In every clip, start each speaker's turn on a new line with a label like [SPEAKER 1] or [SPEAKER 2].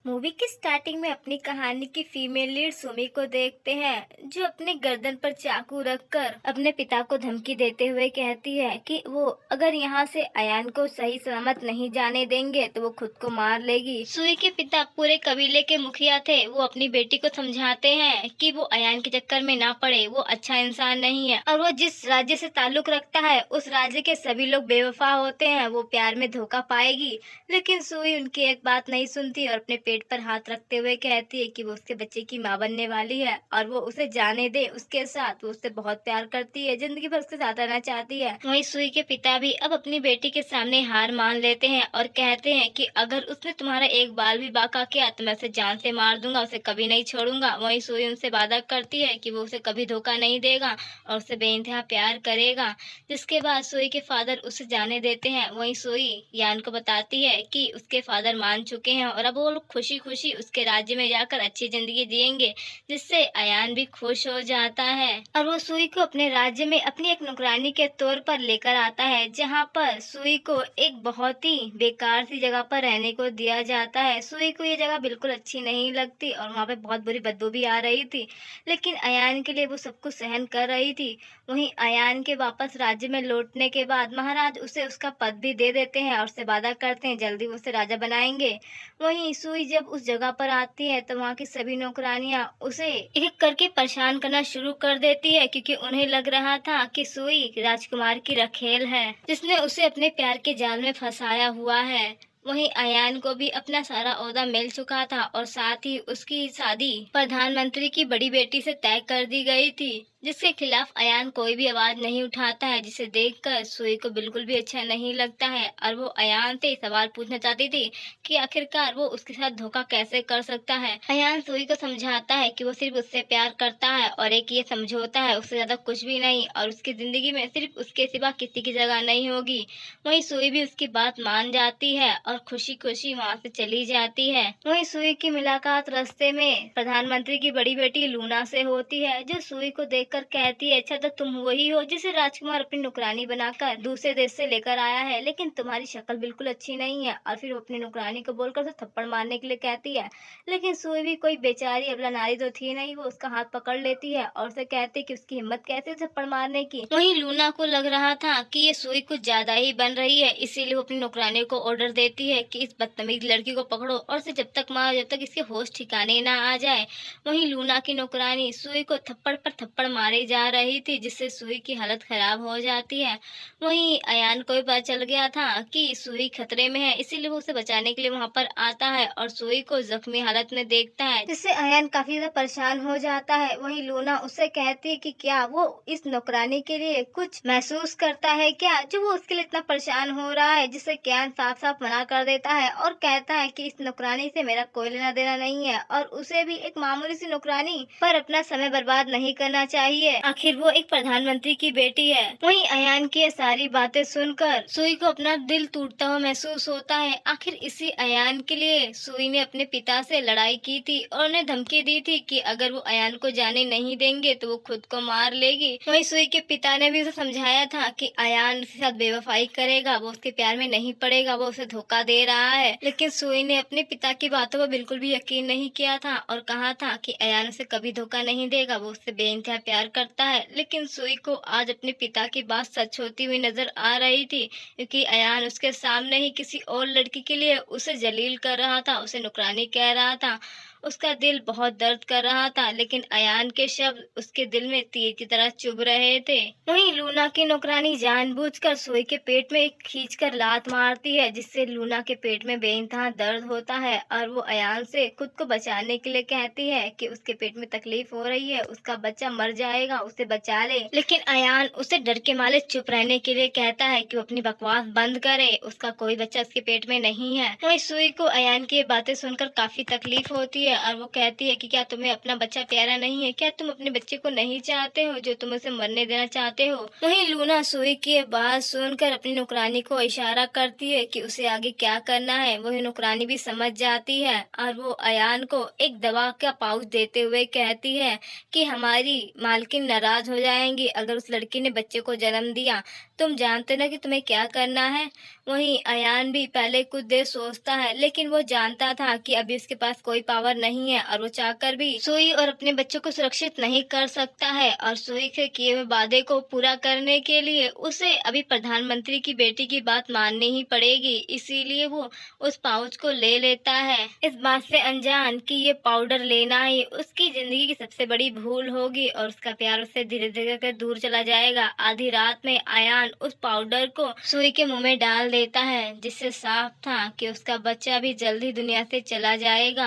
[SPEAKER 1] Movie के starting में अपनी कहानी की फीमेल लीड सुमी को देखते हैं, जो अपने गर्दन पर चाकू रखकर अपने पिता को धमकी देते हुए कहती है कि वो अगर यहाँ से अयान को सही सलामत नहीं जाने देंगे तो वो खुद को मार लेगी। सुई के पिता पूरे कबीले के मुखिया थे। वो अपनी बेटी को समझाते हैं कि वो अयान के चक्कर में ना पड़े, वो अच्छा इंसान नहीं है और वो जिस राज्य से ताल्लुक रखता है उस राज्य के सभी लोग बेवफा होते हैं, वो प्यार में धोखा पाएगी। लेकिन सुई उनकी एक बात नहीं सुनती और अपने पेट पर हाथ रखते हुए कहती है कि वो उसके बच्चे की माँ बनने वाली है और वो उसे जाने दे। उसके साथ वो उससे बहुत प्यार करती है, जिंदगी भर उसके साथ रहना चाहती है। वहीं सुई के पिता भी अब अपनी बेटी के सामने हार मान लेते हैं और कहते हैं कि अगर उसने तुम्हारा एक बाल भी बाका किया तो मैं उसे जान से मार दूंगा, उसे कभी नहीं छोड़ूंगा। वहीं सुई उनसे वादा करती है कि वो उसे कभी धोखा नहीं देगा और उसे बेइंतहा प्यार करेगा। जिसके बाद सुई के फादर उसे जाने देते हैं। वहीं सुई यान को बताती है कि उसके फादर मान चुके हैं और अब वो लोग खुशी खुशी उसके राज्य में जाकर अच्छी जिंदगी जिएंगे, जिससे अयान भी खुश हो जाता है और वो सुई को अपने राज्य में अपनी एक नौकरानी के तौर पर लेकर आता है, जहाँ पर सुई को एक बहुत ही बेकार सी जगह पर रहने को दिया जाता है। सुई को ये जगह बिल्कुल अच्छी नहीं लगती और वहाँ पे बहुत बुरी बदबू भी आ रही थी, लेकिन अयान के लिए वो सब कुछ सहन कर रही थी। वहीं अयान के वापस राज्य में लौटने के बाद महाराज उसे उसका पद भी दे देते हैं और उससे वादा करते हैं जल्दी वो उसे राजा बनाएंगे। वहीं सुई जब उस जगह पर आती है तो वहाँ की सभी नौकरानियां उसे एक एक करके परेशान करना शुरू कर देती है, क्योंकि उन्हें लग रहा था कि सुई राजकुमार की रखेल है जिसने उसे अपने प्यार के जाल में फंसाया हुआ है। वहीं अयान को भी अपना सारा ओहदा मिल चुका था और साथ ही उसकी शादी प्रधानमंत्री की बड़ी बेटी से तय कर दी गई थी, जिसके खिलाफ अयान कोई भी आवाज नहीं उठाता है, जिसे देखकर सुई को बिल्कुल भी अच्छा नहीं लगता है और वो अयान से सवाल पूछना चाहती थी कि आखिरकार वो उसके साथ धोखा कैसे कर सकता है। अयान सुई को समझाता है कि वो सिर्फ उससे प्यार करता है और एक ये समझौता है, उससे ज्यादा कुछ भी नहीं, और उसकी जिंदगी में सिर्फ उसके सिवा किसी की जगह नहीं होगी। वहीं सुई भी उसकी बात मान जाती है और खुशी खुशी वहाँ से चली जाती है। वहीं सुई की मुलाकात रास्ते में प्रधानमंत्री की बड़ी बेटी लूना से होती है, जो सुई को देख कर कहती है अच्छा तो तुम वही हो जिसे राजकुमार अपनी नौकरानी बनाकर दूसरे देश से लेकर आया है, लेकिन तुम्हारी शक्ल बिल्कुल अच्छी नहीं है। और फिर वो अपनी नौकरानी को बोलकर उसे थप्पड़ मारने के लिए कहती है, लेकिन सुई भी कोई बेचारी अबला नारी तो थी नहीं, वो उसका हाथ पकड़ लेती है और उसे कहती है कि उसकी हिम्मत कैसे थप्पड़ मारने की। वहीं लूना को लग रहा था कि ये सुई कुछ ज्यादा ही बन रही है, इसीलिए वो अपनी नौकरानी को ऑर्डर देती है कि इस बदतमीज लड़की को पकड़ो और उसे जब तक मारो जब तक इसके होश ठिकाने ना आ जाए। वहीं लूना की नौकरानी सुई को थप्पड़ पर थप्पड़ मारी जा रही थी, जिससे सुई की हालत खराब हो जाती है। वहीं अयान को भी पता चल गया था कि सुई खतरे में है, इसीलिए वो उसे बचाने के लिए वहां पर आता है और सुई को जख्मी हालत में देखता है, जिससे अयान काफी ज्यादा परेशान हो जाता है। वहीं लूना उससे कहती है कि क्या वो इस नौकरानी के लिए कुछ महसूस करता है क्या, जो वो उसके लिए इतना परेशान हो रहा है, जिससे अयान साफ साफ मना कर देता है और कहता है कि इस नौकरानी से मेरा कोई लेना देना नहीं है और उसे भी एक मामूली सी नौकरानी पर अपना समय बर्बाद नहीं करना चाहिए, आखिर वो एक प्रधानमंत्री की बेटी है। वहीं अयान की ये सारी बातें सुनकर सुई को अपना दिल टूटता हुआ महसूस होता है। आखिर इसी अयान के लिए सुई ने अपने पिता से लड़ाई की थी और उन्हें धमकी दी थी कि अगर वो अयान को जाने नहीं देंगे तो वो खुद को मार लेगी। वहीं सुई के पिता ने भी उसे समझाया था कि अयान उसके साथ बेवफाई करेगा, वो उसके प्यार में नहीं पड़ेगा, वो उसे धोखा दे रहा है। लेकिन सुई ने अपने पिता की बातों पर बिल्कुल भी यकीन नहीं किया था और कहा था कि अयान उसे कभी धोखा नहीं देगा, वो उससे बेइंतहा प्यार करता है। लेकिन सुई को आज अपने पिता की बात सच होती हुई नजर आ रही थी, क्योंकि अयान उसके सामने ही किसी और लड़की के लिए उसे जलील कर रहा था, उसे नुकरानी कह रहा था। उसका दिल बहुत दर्द कर रहा था, लेकिन अयान के शब्द उसके दिल में तीर की तरह चुभ रहे थे। वहीं लूना की नौकरानी जानबूझकर सुई के पेट में खींचकर लात मारती है, जिससे लूना के पेट में बेइंतहा दर्द होता है और वो अयान से खुद को बचाने के लिए कहती है कि उसके पेट में तकलीफ हो रही है, उसका बच्चा मर जाएगा, उसे बचा ले। लेकिन अयान उसे डर के मारे चुप रहने के लिए कहता है कि वो अपनी बकवास बंद करे, उसका कोई बच्चा उसके पेट में नहीं है। वहीं सुई को अयान की ये बातें सुनकर काफी तकलीफ होती है और वो कहती है कि क्या तुम्हें अपना बच्चा प्यारा नहीं है, क्या तुम अपने बच्चे को नहीं चाहते हो जो तुम उसे मरने देना चाहते हो। वहीं लूना सुई की ये बात सुनकर अपनी नौकरानी को इशारा करती है कि उसे आगे क्या करना है। वही नौकरानी भी समझ जाती है और वो अयान को एक दवा का पाउच देते हुए कहती है कि हमारी मालकिन नाराज हो जाएंगी अगर उस लड़की ने बच्चे को जन्म दिया, तुम जानते ना कि तुम्हें क्या करना है। वहीं अयान भी पहले कुछ देर सोचता है, लेकिन वो जानता था कि अभी उसके पास कोई पावर नहीं है और वो चाहकर भी सुई और अपने बच्चों को सुरक्षित नहीं कर सकता है। और सुई के किए हुए वादे को पूरा करने के लिए उसे अभी प्रधानमंत्री की बेटी की बात माननी ही पड़ेगी। इसीलिए वो उस पाउच को ले लेता है, इस बात से अनजान कि ये पाउडर लेना ही उसकी जिंदगी की सबसे बड़ी भूल होगी और उसका प्यार उससे धीरे धीरे कर दूर चला जाएगा। आधी रात में अयान उस पाउडर को सुई के मुंह में डाल देता है, जिससे साफ था कि उसका बच्चा भी जल्दी दुनिया से चला जाएगा।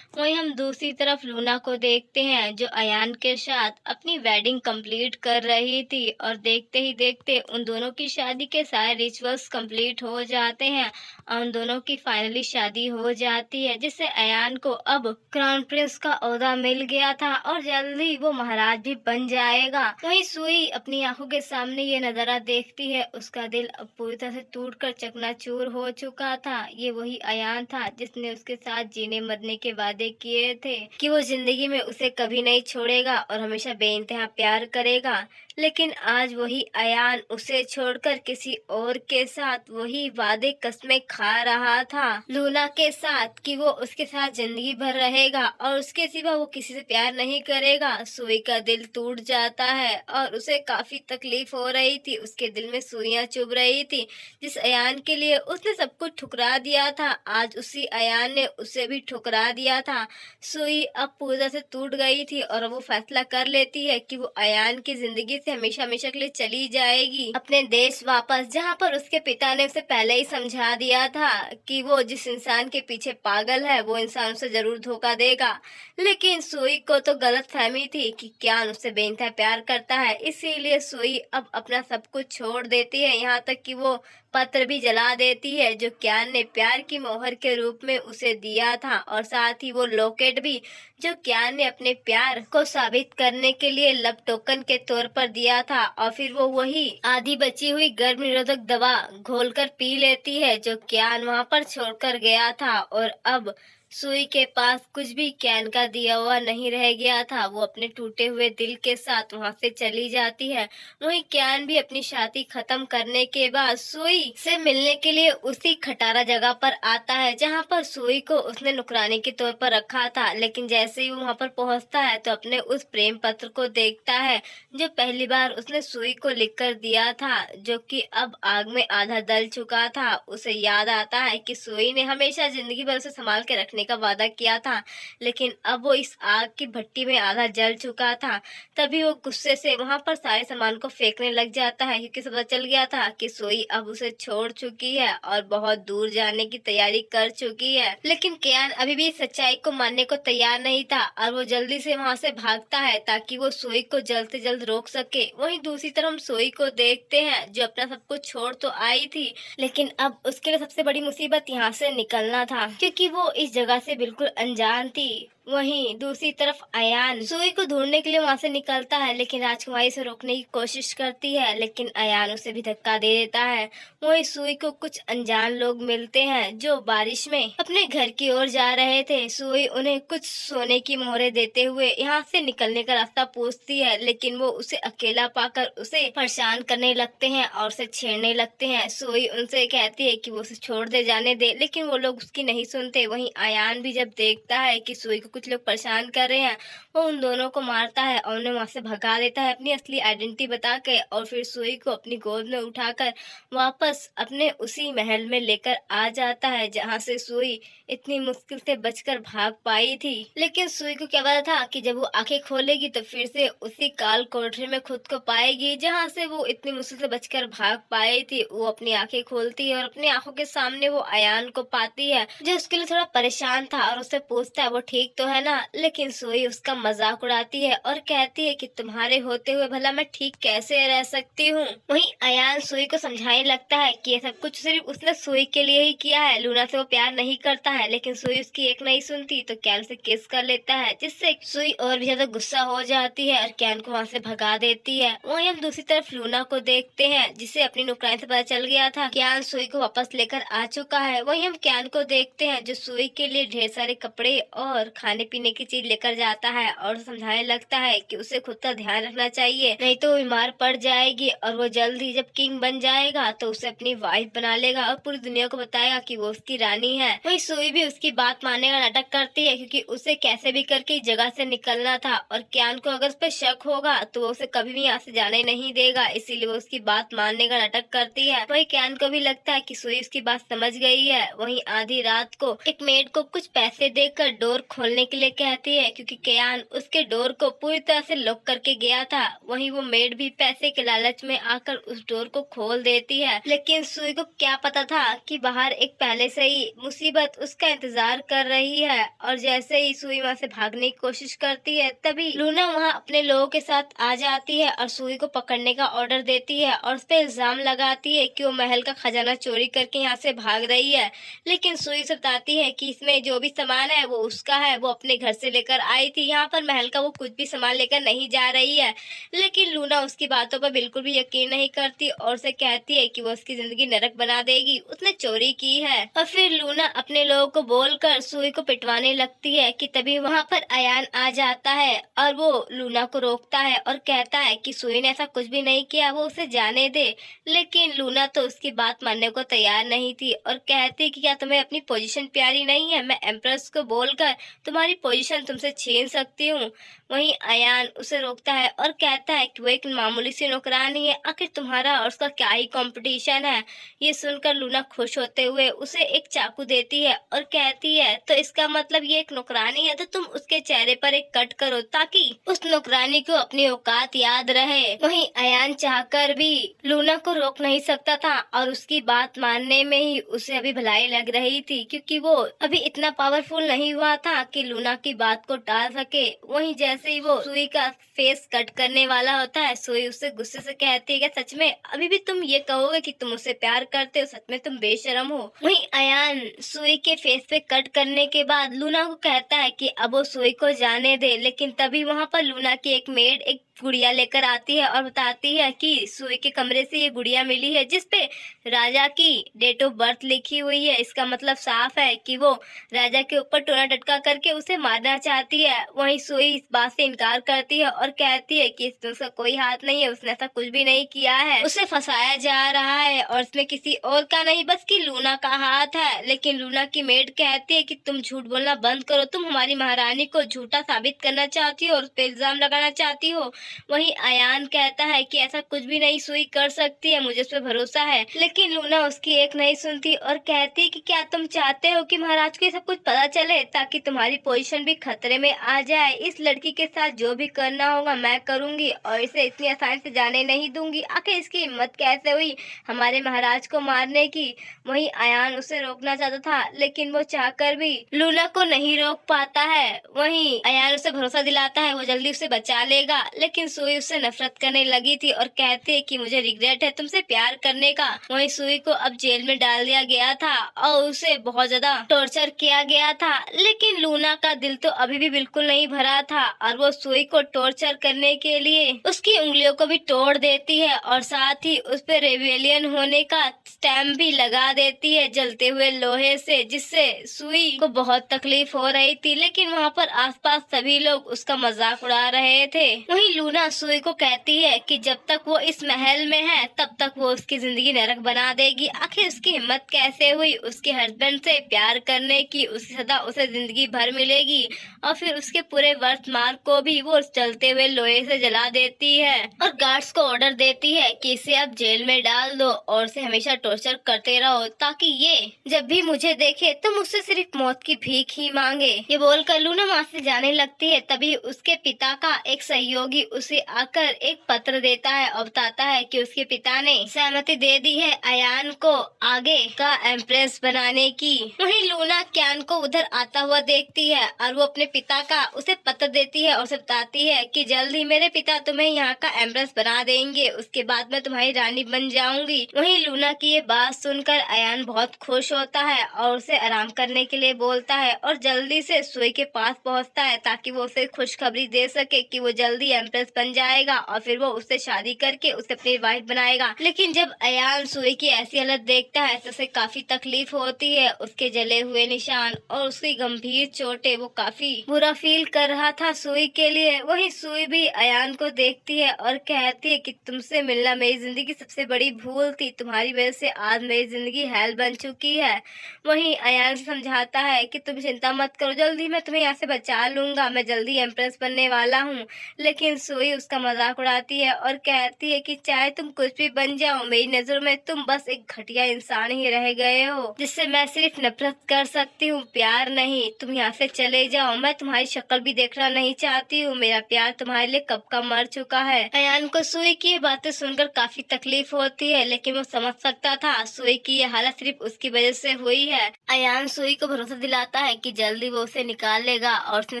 [SPEAKER 1] वहीं हम दूसरी तरफ लूना को देखते हैं, जो अयान के साथ अपनी वेडिंग कंप्लीट कर रही थी और देखते ही देखते उन दोनों की शादी के सारे रिचुअल्स कंप्लीट हो जाते हैं और उन दोनों की फाइनली शादी हो जाती है, जिससे अयान को अब क्राउन प्रिंस का ओहदा मिल गया था और जल्दी वो महाराज भी बन जाएगा। वहीं सुई अपनी आंखों के सामने ये नजारा देखती है, उसका दिल अब पूरी तरह से टूटकर चकनाचूर हो चुका था। ये वही अयान था जिसने उसके साथ जीने मरने के वादे किए थे कि वो जिंदगी में उसे कभी नहीं छोड़ेगा और हमेशा बेइंतहा प्यार करेगा। लेकिन आज वही अयान उसे छोड़कर किसी और के साथ वही वादे कस्में खा रहा था लूना के साथ कि वो उसके साथ जिंदगी भर रहेगा और उसके सिवा वो किसी से प्यार नहीं करेगा। सुई का दिल टूट जाता है और उसे काफी तकलीफ हो रही थी। उसके दिल में सुइयां चुभ रही थी। जिस अयान के लिए उसने सब कुछ ठुकरा दिया था, आज उसी अयान ने उसे भी ठुकरा दिया था। सुई अब पूरी तरह से टूट गई थी और वो फैसला कर लेती है कि वो अयान की जिंदगी से हमेशा हमेशा के लिए चली जाएगी अपने देश वापस, जहाँ पर उसके पिता ने उसे पहले ही समझा दिया था कि वो जिस इंसान के पीछे पागल है वो इंसान उसे जरूर धोखा देगा। लेकिन सुई को तो गलत फहमी थी कि क्यान उससे बेइंतहा प्यार करता है, इसीलिए सुई अब अपना सब कुछ छोड़ देती है, यहाँ तक कि वो पत्र भी जला देती है जो क्यान ने प्यार की मोहर के रूप में उसे दिया था और साथ ही वो लॉकेट भी जो क्यान ने अपने प्यार को साबित करने के लिए लव टोकन के तौर पर दिया था। और फिर वो वही आधी बची हुई गर्भ निरोधक दवा घोलकर पी लेती है जो क्यान वहाँ पर छोड़कर गया था। और अब सुई के पास कुछ भी कैन का दिया हुआ नहीं रह गया था। वो अपने टूटे हुए दिल के साथ वहाँ से चली जाती है। वहीं कैन भी अपनी शादी खत्म करने के बाद सुई से मिलने के लिए उसी खटारा जगह पर आता है जहाँ पर सुई को उसने नुकरानी के तौर पर रखा था। लेकिन जैसे ही वो वहाँ पर पहुँचता है तो अपने उस प्रेम पत्र को देखता है जो पहली बार उसने सुई को लिख कर दिया था, जो कि अब आग में आधा जल चुका था। उसे याद आता है कि सुई ने हमेशा जिंदगी भर उसे संभाल के रखने का वादा किया था, लेकिन अब वो इस आग की भट्टी में आधा जल चुका था। तभी वो गुस्से से वहाँ पर सारे सामान को फेंकने लग जाता है, क्योंकि पता चल गया था कि सुई अब उसे छोड़ चुकी है और बहुत दूर जाने की तैयारी कर चुकी है। लेकिन कियान अभी भी सच्चाई को मानने को तैयार नहीं था और वो जल्दी से वहाँ से भागता है ताकि वो सुई को जल्द से जल्द रोक सके। वहीं दूसरी तरफ हम सुई को देखते हैं जो अपना सब कुछ छोड़ तो आई थी, लेकिन अब उसके लिए सबसे बड़ी मुसीबत यहाँ से निकलना था, क्योंकि वो इस जगह से बिल्कुल अनजान थी। वहीं दूसरी तरफ अयान सुई को ढूंढने के लिए वहाँ से निकलता है, लेकिन राजकुमारी से रोकने की कोशिश करती है, लेकिन अयान उसे भी धक्का दे देता है। वहीं सुई को कुछ अनजान लोग मिलते हैं जो बारिश में अपने घर की ओर जा रहे थे। सुई उन्हें कुछ सोने की मोहरें देते हुए यहाँ से निकलने का रास्ता पूछती है, लेकिन वो उसे अकेला पाकर उसे परेशान करने लगते हैं और उसे छेड़ने लगते हैं। सुई उनसे कहती है कि वो उसे छोड़ दे, जाने दे, लेकिन वो लोग उसकी नहीं सुनते। वहीं अयान भी जब देखता है कि सुई को कुछ लोग परेशान कर रहे हैं, वो उन दोनों को मारता है और उन्हें वहां से भगा देता है अपनी असली आइडेंटिटी बता के, और फिर सुई को अपनी गोद में उठाकर वापस अपने उसी महल में लेकर आ जाता है जहां से सुई इतनी मुश्किल से बचकर भाग पाई थी। लेकिन सुई को क्या पता था कि जब वो आंखें खोलेगी तो फिर से उसी काल कोठरी में खुद को पाएगी जहां से वो इतनी मुश्किल से बचकर भाग पाई थी। वो अपनी आंखें खोलती है और अपनी आंखों के सामने वो अयान को पाती है जो उसके लिए थोड़ा परेशान था और उससे पूछता है वो ठीक तो है ना। लेकिन सुई उसका मजाक उड़ाती है और कहती है कि तुम्हारे होते हुए भला मैं ठीक कैसे रह सकती हूँ। वहीं अयान सुई को समझाने लगता है कि ये सब कुछ सिर्फ उसने सुई के लिए ही किया है, लूना से वो प्यार नहीं करता है। लेकिन सुई उसकी एक नहीं सुनती तो कैन से किस कर लेता है, जिससे सुई और भी ज्यादा गुस्सा हो जाती है और कैन को वहाँ से भगा देती है। वहीं हम दूसरी तरफ लूना को देखते हैं जिसे अपनी नुकरानी से पता चल गया था कैन सुई को वापस लेकर आ चुका है। वहीं हम कैन को देखते हैं जो सुई के लिए ढेर सारे कपड़े और खाने खाने पीने की चीज लेकर जाता है और समझाने लगता है कि उसे खुद का ध्यान रखना चाहिए, नहीं तो वो बीमार पड़ जाएगी और वो जल्द ही जब किंग बन जाएगा तो उसे अपनी वाइफ बना लेगा और पूरी दुनिया को बताएगा कि वो उसकी रानी है। वही सुई भी उसकी बात मानने का नाटक करती है, क्योंकि उसे कैसे भी करके इस जगह से निकलना था और क्यान को अगर उस पर शक होगा तो वो उसे कभी भी यहाँ से जाने नहीं देगा, इसीलिए वो उसकी बात मानने का नाटक करती है। वही क्यान को भी लगता है कि सुई उसकी बात समझ गई है। वहीं आधी रात को एक मेड को कुछ पैसे देकर डोर खोलने के लिए कहती है, क्योंकि क्यान उसके डोर को पूरी तरह से लॉक करके गया था। वहीं वो मेड भी पैसे के लालच में आकर उस डोर को खोल देती है, लेकिन सुई को क्या पता था कि बाहर एक पहले से ही मुसीबत उसका इंतजार कर रही है। और जैसे ही सुई वहाँ से भागने की कोशिश करती है, तभी लूना वहाँ अपने लोगों के साथ आ जाती है और सुई को पकड़ने का ऑर्डर देती है और उस पर इल्जाम लगाती है कि वो महल का खजाना चोरी करके यहाँ से भाग रही है। लेकिन सुई से बताती है कि इसमें जो भी सामान है वो उसका है, वो अपने घर से लेकर आई थी, यहाँ पर महल का वो कुछ भी सामान लेकर नहीं जा रही है। लेकिन लूना उसकी बातों पर बिल्कुल भी यकीन नहीं करती और उसे कहती है कि वो उसकी जिंदगी नरक बना देगी, उसने चोरी की है। और फिर लूना अपने लोगों को बोलकर सुई को पिटवाने लगती है कि तभी वहाँ पर अयान आ जाता है और वो लूना को रोकता है और कहता है कि सुई ने ऐसा कुछ भी नहीं किया, वो उसे जाने दे। लेकिन लूना तो उसकी बात मानने को तैयार नहीं थी और कहती कि क्या तुम्हें अपनी पोजीशन प्यारी नहीं है, मैं एम्प्रेस को बोलकर तुम्हारी पोजीशन तुमसे छीन सकती हूँ। वहीं अयान उसे रोकता है और कहता है कि वो एक मामूली सी नौकरानी है, आखिर तुम्हारा और उसका क्या ही कंपटीशन है। ये सुनकर लूना खुश होते हुए उसे एक चाकू देती है और कहती है तो इसका मतलब ये एक नौकरानी है, तो तुम उसके चेहरे पर एक कट करो ताकि उस नौकरानी को अपनी औकात याद रहे। वहीं अयान चाहकर भी लूना को रोक नहीं सकता था और उसकी बात मानने में ही उसे अभी भलाई लग रही थी, क्योंकि वो अभी इतना पावरफुल नहीं हुआ था कि लूना की बात को टाल सके। वहीं जैसे ही वो सुई का फेस कट करने वाला होता है, सुई उससे गुस्से से कहती है कि सच में अभी भी तुम ये कहोगे कि तुम उससे प्यार करते हो, सच में तुम बेशरम हो। वहीं अयान सुई के फेस पे कट करने के बाद लूना को कहता है कि अब वो सुई को जाने दे, लेकिन तभी वहाँ पर लूना की एक मेड एक गुड़िया लेकर आती है और बताती है कि सुई के कमरे से ये गुड़िया मिली है जिसपे राजा की डेट ऑफ बर्थ लिखी हुई है। इसका मतलब साफ है कि वो राजा के ऊपर टोना टटका करके उसे मारना चाहती है। वहीं सुई इस बात से इनकार करती है और कहती है कि इसमें उसका कोई हाथ नहीं है, उसने ऐसा कुछ भी नहीं किया है, उसे फंसाया जा रहा है और इसमें किसी और का नहीं बस कि लूना का हाथ है। लेकिन लूना की मेड कहती है कि तुम झूठ बोलना बंद करो, तुम हमारी महारानी को झूठा साबित करना चाहती हो और उस पर इल्जाम लगाना चाहती हो। वहीं अयान कहता है कि ऐसा कुछ भी नहीं सुई कर सकती है, मुझे उस पर भरोसा है। लेकिन लूना उसकी एक नहीं सुनती और कहती कि क्या तुम चाहते हो कि महाराज को सब कुछ पता चले ताकि तुम्हारी पोजीशन भी खतरे में आ जाए। इस लड़की के साथ जो भी करना होगा मैं करूंगी और इसे इतनी आसानी से जाने नहीं दूंगी। आखिर इसकी हिम्मत कैसे हुई हमारे महाराज को मारने की। वहीं अयान उसे रोकना चाहता था, लेकिन वो चाहकर भी लूना को नहीं रोक पाता है। वहीं अयान उसे भरोसा दिलाता है वो जल्दी उसे बचा लेगा, लेकिन सुई उससे नफरत करने लगी थी और कहती है कि मुझे रिग्रेट है तुमसे प्यार करने का। वहीं सुई को अब जेल में डाल दिया गया था और उसे बहुत ज्यादा टॉर्चर किया गया था, लेकिन लूना का दिल तो अभी भी बिल्कुल नहीं भरा था और वो सुई को टॉर्चर करने के लिए उसकी उंगलियों को भी तोड़ देती है और साथ ही उस पर रेबेलियन होने का स्टैम्प भी लगा देती है जलते हुए लोहे से, जिससे सुई को बहुत तकलीफ हो रही थी। लेकिन वहाँ पर आसपास सभी लोग उसका मजाक उड़ा रहे थे। वहीं लूना सुई को कहती है कि जब तक वो इस महल में है तब तक वो उसकी जिंदगी नरक बना देगी। आखिर उसकी हिम्मत कैसे हुई उसके हस्बैंड से प्यार करने की, उसकी सदा उसे जिंदगी भर मिलेगी और फिर उसके पूरे वर्तमान को भी वो जलते हुए लोहे से जला देती है और गार्ड्स को ऑर्डर देती है कि इसे अब जेल में डाल दो और इसे हमेशा टॉर्चर करते रहो ताकि ये जब भी मुझे देखे तो मुझसे सिर्फ मौत की भीख ही मांगे। ये बोलकर लूना वहाँ से जाने लगती है। तभी उसके पिता का एक सहयोगी उसे आकर एक पत्र देता है और बताता है कि उसके पिता ने सहमति दे दी है अयान को आगे का एम्प्रेस बनाने की। वहीं लूना क्यान को उधर आता हुआ देखती है और वो अपने पिता का उसे पत्र देती है और उसे बताती है कि जल्द ही मेरे पिता तुम्हें यहाँ का एम्प्रेस बना देंगे, उसके बाद मैं तुम्हारी रानी बन जाऊंगी। वहीं लूना की ये बात सुनकर अयान बहुत खुश होता है और उसे आराम करने के लिए बोलता है और जल्दी से सुई के पास पहुँचता है ताकि वो उसे खुशखबरी दे सके कि वो जल्दी एम्प्रेस प्रिंस बन जाएगा और फिर वो उससे शादी करके उसे अपनी वाइफ बनाएगा। लेकिन जब अयान सुई की ऐसी हालत देखता है तो उसे काफी तकलीफ होती है। उसके जले हुए निशान और उसकी गंभीर चोटें, वो काफी बुरा फील कर रहा था सुई के लिए। वही सुई भी अयान को देखती है और कहती है कि तुमसे मिलना मेरी जिंदगी की सबसे बड़ी भूल थी, तुम्हारी वजह से आज मेरी जिंदगी हेल बन चुकी है। वहीं अयान समझाता है कि तुम चिंता मत करो, जल्दी मैं तुम्हें यहाँ से बचा लूंगा, मैं जल्दी एम्प्रेस बनने वाला हूँ। लेकिन सुई उसका मजाक उड़ाती है और कहती है कि चाहे तुम कुछ भी बन जाओ, मेरी नजरों में तुम बस एक घटिया इंसान ही रह गए हो जिससे मैं सिर्फ नफरत कर सकती हूँ, प्यार नहीं। तुम यहाँ से चले जाओ, मैं तुम्हारी शक्ल भी देखना नहीं चाहती हूँ, मेरा प्यार तुम्हारे लिए कब का मर चुका है। अयान को सुई की ये बातें सुनकर काफी तकलीफ होती है, लेकिन वो समझ सकता था सुई की ये हालत सिर्फ उसकी वजह से हुई है। अयान सुई को भरोसा दिलाता है कि जल्दी वो उसे निकाल लेगा और उसने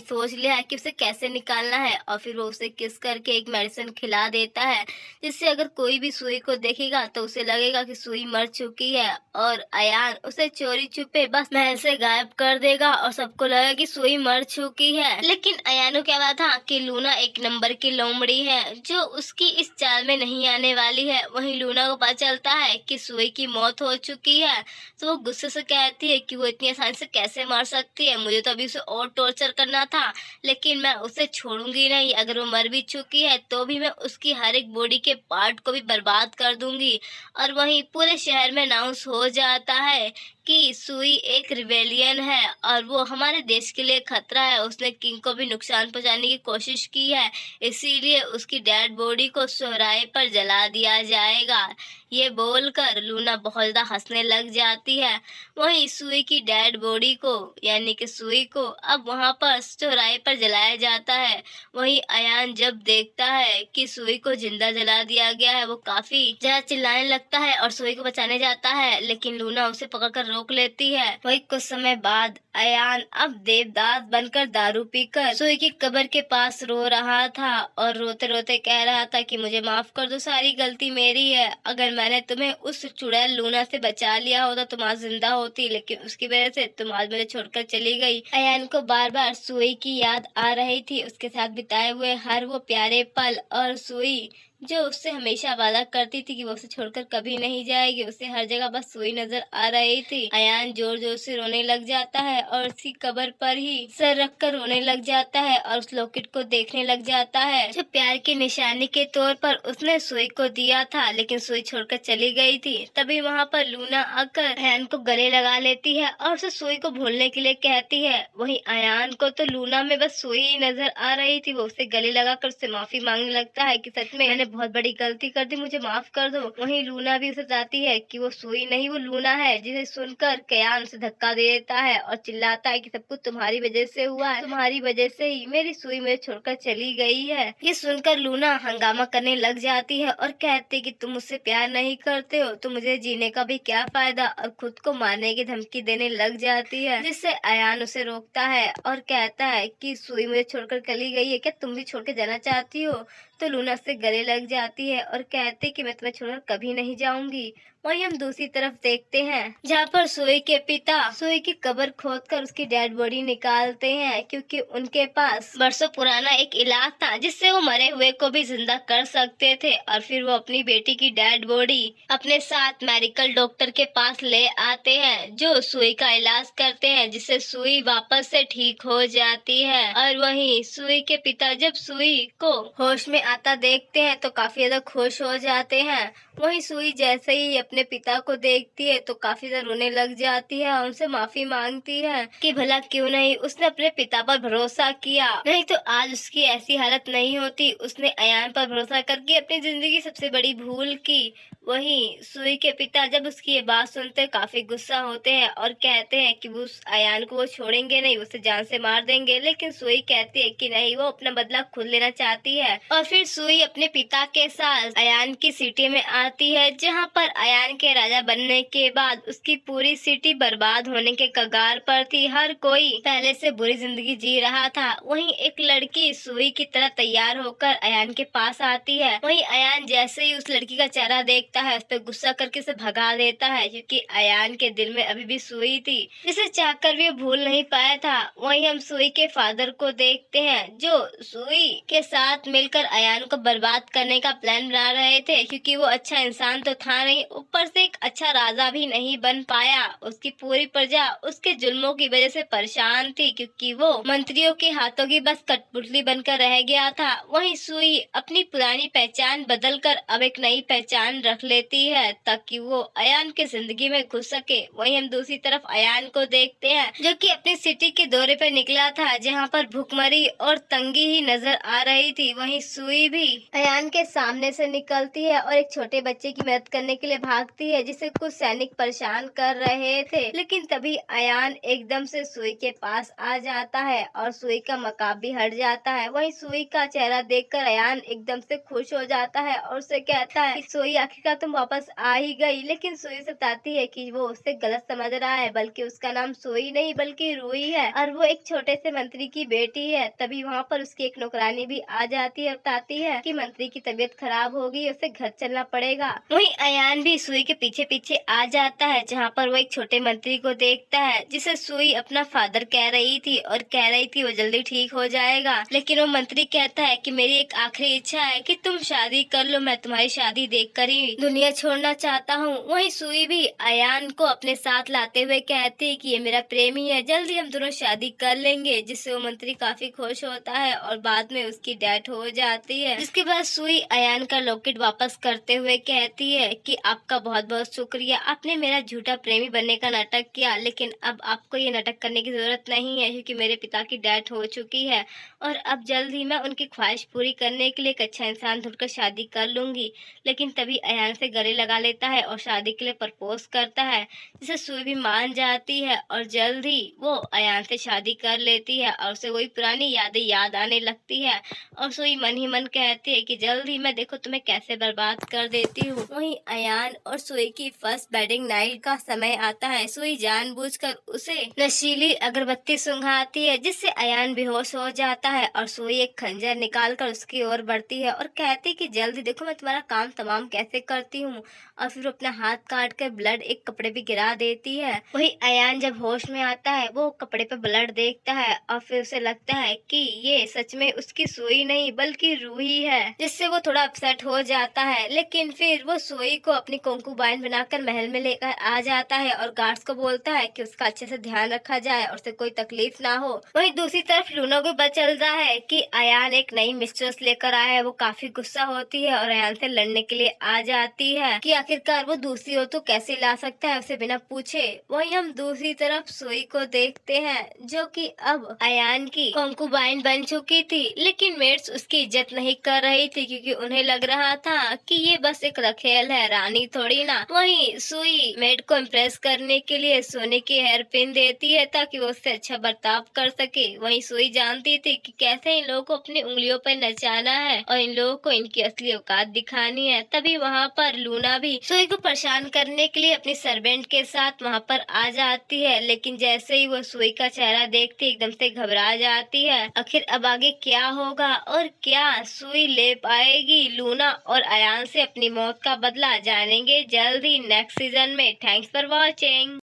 [SPEAKER 1] सोच लिया है कि उसे कैसे निकालना है। और फिर वो उसे किस करके एक मेडिसिन खिला देता है जिससे अगर कोई भी सुई को देखेगा तो उसे लगेगा कि सुई मर चुकी है और अयान उसे चोरी छुपे बस महल से गायब कर देगा और सबको लगेगा कि सुई मर चुकी है। लेकिन अयान को क्या पता था कि लूना एक नंबर की लोमड़ी है जो उसकी इस चाल में नहीं आने वाली है। वहीं लूना को पता चलता है कि सुई की मौत हो चुकी है तो वो गुस्से से कहती है कि वो इतनी आसानी से कैसे मर सकती है, मुझे तो अभी उसे और टॉर्चर करना था, लेकिन मैं उसे छोड़ूंगी नहीं। अगर वो मर भी चुकी है तो भी मैं उसकी हर एक बॉडी के पार्ट को भी बर्बाद कर दूंगी। और वहीं पूरे शहर में अनाउंस हो जाता है कि सुई एक रिबेलियन है और वो हमारे देश के लिए खतरा है, उसने किंग को भी नुकसान पहुंचाने की कोशिश की है, इसीलिए उसकी डेड बॉडी को चौराहे पर जला दिया जाएगा। ये बोलकर लूना बहुत ज्यादा हंसने लग जाती है। वहीं सुई की डेड बॉडी को यानी कि सुई को अब वहां पर चौराहे पर जलाया जाता है। वहीं अयान जब देखता है कि सुई को जिंदा जला दिया गया है वो काफी ज्यादा चिल्लाने लगता है और सुई को बचाने जाता है, लेकिन लूना उसे पकड़कर रोक लेती है। वही कुछ समय बाद अयान अब देवदास बनकर दारू पीकर सुई की कब्र के पास रो रहा था और रोते रोते कह रहा था कि मुझे माफ कर दो, सारी गलती मेरी है, अगर मैंने तुम्हें उस चुड़ैल लूना से बचा लिया होता तुम आज जिंदा होती, लेकिन उसकी वजह से तुम आज मुझे छोड़कर चली गई। अयान को बार बार सुई की याद आ रही थी, उसके साथ बिताए हुए हर वो प्यारे पल और सुई जो उससे हमेशा वादा करती थी कि वो उसे छोड़कर कभी नहीं जाएगी, उसे हर जगह बस सुई नजर आ रही थी। अयान जोर जोर से रोने लग जाता है और उसकी कब्र पर ही सर रखकर रोने लग जाता है और उस लॉकेट को देखने लग जाता है जो प्यार की निशानी के तौर पर उसने सुई को दिया था, लेकिन सुई छोड़कर चली गई थी। तभी वहाँ पर लूना आकर अयान को गले लगा लेती है और उसे सुई को भूलने के लिए कहती है। वहीं अयान को तो लूना में बस सुई ही नजर आ रही थी, वो उसे गले लगाकर उससे माफी मांगने लगता है कि सच में मैंने बहुत बड़ी गलती कर दी, मुझे माफ कर दो। वहीं लूना भी उसे बताती है कि वो सुई नहीं वो लूना है, जिसे सुनकर कयान उसे धक्का दे देता है और चिल्लाता है कि सब कुछ तुम्हारी वजह से हुआ है, तुम्हारी वजह से ही मेरी सुई मुझे छोड़कर चली गई है। ये सुनकर लूना हंगामा करने लग जाती है और कहती कि तुम मुझसे प्यार नहीं करते हो तो मुझे जीने का भी क्या फायदा, और खुद को मारने की धमकी देने लग जाती है, जिससे अयान उसे रोकता है और कहता है कि सुई मुझे छोड़कर चली गई है, क्या तुम भी छोड़ के जाना चाहती हो? तो लूना से गले लग जाती है और कहती कि मैं तुम्हें छोड़कर कभी नहीं जाऊंगी। वहीं हम दूसरी तरफ देखते हैं जहाँ पर सुई के पिता सुई की कब्र खोदकर उसकी डेड बॉडी निकालते हैं, क्योंकि उनके पास बरसों पुराना एक इलाज था जिससे वो मरे हुए को भी जिंदा कर सकते थे। और फिर वो अपनी बेटी की डेड बॉडी अपने साथ मेडिकल डॉक्टर के पास ले आते हैं जो सुई का इलाज करते हैं, जिससे सुई वापस से ठीक हो जाती है। और वहीं सुई के पिता जब सुई को होश में आता देखते हैं तो काफी ज्यादा खुश हो जाते हैं। वहीं सुई जैसे ही अपने पिता को देखती है तो काफी ज्यादा रोने लग जाती है और उनसे माफी मांगती है कि भला क्यों नहीं उसने अपने पिता पर भरोसा किया, नहीं तो आज उसकी ऐसी हालत नहीं होती। उसने अयान पर भरोसा करके अपनी जिंदगी की सबसे बड़ी भूल की। वहीं सुई के पिता जब उसकी ये बात सुनते काफी गुस्सा होते हैं और कहते हैं कि वो उस अयान को वो छोड़ेंगे नहीं, उसे जान से मार देंगे। लेकिन सुई कहती है कि नहीं, वो अपना बदला खुद लेना चाहती है। और फिर सुई अपने पिता के साथ अयान की सिटी में आती है जहाँ पर अयान अयान के राजा बनने के बाद उसकी पूरी सिटी बर्बाद होने के कगार पर थी। हर कोई पहले से बुरी जिंदगी जी रहा था। वहीं एक लड़की सुई की तरह तैयार होकर अयान के पास आती है। वहीं अयान जैसे ही उस लड़की का चेहरा देखता है, उस पर गुस्सा करके उसे भगा देता है, क्योंकि अयान के दिल में अभी भी सुई थी, जिसे चाहकर भी भूल नहीं पाया था। वहीं हम सुई के फादर को देखते हैं, जो सुई के साथ मिलकर अयान को बर्बाद करने का प्लान बना रहे थे, क्योंकि वो अच्छा इंसान तो था नहीं, ऊपर से एक अच्छा राजा भी नहीं बन पाया। उसकी पूरी प्रजा उसके जुल्मों की वजह से परेशान थी, क्योंकि वो मंत्रियों के हाथों की बस कठपुतली बनकर रह गया था। वहीं सुई अपनी पुरानी पहचान बदलकर अब एक नई पहचान रख लेती है, ताकि वो अयान की जिंदगी में घुस सके। वहीं हम दूसरी तरफ अयान को देखते हैं, जो कि अपनी सिटी के दौरे पर निकला था, जहाँ पर भूखमरी और तंगी ही नजर आ रही थी। वहीं सुई भी अयान के सामने से निकलती है और एक छोटे बच्चे की मदद करने के लिए भागती है, जिसे कुछ सैनिक परेशान कर रहे थे। लेकिन तभी अयान एकदम से सुई के पास आ जाता है और सुई का मकाब भी हट जाता है। वहीं सुई का चेहरा देखकर अयान एकदम से खुश हो जाता है और उसे कहता है कि सुई, आखिरकार तुम वापस आ ही गई। लेकिन सुई से बताती है कि वो उससे गलत समझ रहा है, बल्कि उसका नाम सुई नहीं बल्कि रूई है और वो एक छोटे से मंत्री की बेटी है। तभी वहाँ पर उसकी एक नौकरानी भी आ जाती है और बताती है कि मंत्री की तबीयत खराब हो गई, उसे घर चलना पड़ेगा। वहीं अयान भी सुई के पीछे पीछे आ जाता है, जहाँ पर वो एक छोटे मंत्री को देखता है, जिसे सुई अपना फादर कह रही थी और कह रही थी वो जल्दी ठीक हो जाएगा। लेकिन वो मंत्री कहता है कि मेरी एक आखिरी इच्छा है कि तुम शादी कर लो, मैं तुम्हारी शादी देखकर ही दुनिया छोड़ना चाहता हूँ। वहीं सुई भी अयान को अपने साथ लाते हुए कहती है कि ये मेरा प्रेमी है, जल्दी हम दोनों शादी कर लेंगे, जिससे वो मंत्री काफी खुश होता है और बाद में उसकी डेथ हो जाती है। जिसके बाद सुई अयान का लॉकेट वापस करते हुए कहती है कि आपका बहुत बहुत शुक्रिया, आपने मेरा झूठा प्रेमी बनने का नाटक किया, लेकिन अब आपको ये नाटक करने की जरूरत नहीं है, क्योंकि मेरे पिता की डेथ हो चुकी है और अब जल्द ही मैं उनकी ख्वाहिश पूरी करने के लिए एक अच्छा इंसान ढूंढकर शादी कर लूंगी। लेकिन तभी अयान से गले लगा लेता है और शादी के लिए प्रपोज करता है, जिसे सुई भी मान जाती है और जल्द ही वो अयान से शादी कर लेती है और उसे वही पुरानी यादें याद आने लगती है और सुई मन ही मन कहती है कि जल्द ही मैं देखो तुम्हें कैसे बर्बाद कर देती हूँ। वहीं अयान और सुई की फर्स्ट वेडिंग नाइट का समय आता है। सुई जानबूझकर उसे नशीली अगरबत्ती सुंघाती है, जिससे अयान बेहोश हो जाता है और सुई एक खंजर निकालकर उसकी ओर बढ़ती है और कहती कि जल्दी देखो मैं तुम्हारा काम तमाम कैसे करती हूँ, और फिर अपना हाथ काट कर ब्लड एक कपड़े पे गिरा देती है। वही अयान जब होश में आता है, वो कपड़े पे ब्लड देखता है और फिर उसे लगता है कि ये सच में उसकी सुई नहीं बल्कि रूही है, जिससे वो थोड़ा अपसेट हो जाता है। लेकिन फिर वो सुई को अपनी कंकूबाइन बनाकर महल में लेकर आ जाता है और गार्ड्स को बोलता है कि उसका अच्छे से ध्यान रखा जाए और उसे कोई तकलीफ ना हो। वहीं दूसरी तरफ लूना को पता चलता है कि अयान एक नई मिस्ट्रेस लेकर आया है। वो काफी गुस्सा होती है और अयान से लड़ने के लिए आ जाती है कि आखिरकार वो दूसरी हो तो कैसे ला सकता है उसे बिना पूछे। वहीं हम दूसरी तरफ सुई को देखते हैं, जो कि अब अयान की कंकूबाइन बन चुकी थी, लेकिन मेड्स उसकी इज्जत नहीं कर रही थी, क्योंकि उन्हें लग रहा था कि ये बस एक रखेल है, रानी थोड़ी ना। वहीं सुई मेड को इम्प्रेस करने के लिए सोने की हेयर पिन देती है, ताकि वो उससे अच्छा बर्ताव कर सके। वहीं सुई जानती थी कि कैसे इन लोगों को अपनी उंगलियों पर नचाना है और इन लोगों को इनकी असली औकात दिखानी है। तभी वहाँ पर लूना भी सुई को परेशान करने के लिए अपनी सर्वेंट के साथ वहाँ पर आ जाती है, लेकिन जैसे ही वो सुई का चेहरा देखती एकदम से घबरा जाती है। आखिर अब आगे क्या होगा और क्या सुई ले पाएगी लूना और अयान से अपनी मौत का बदला, जानेंगे जल्द ही नेक्स्ट सीजन में। Thanks for watching.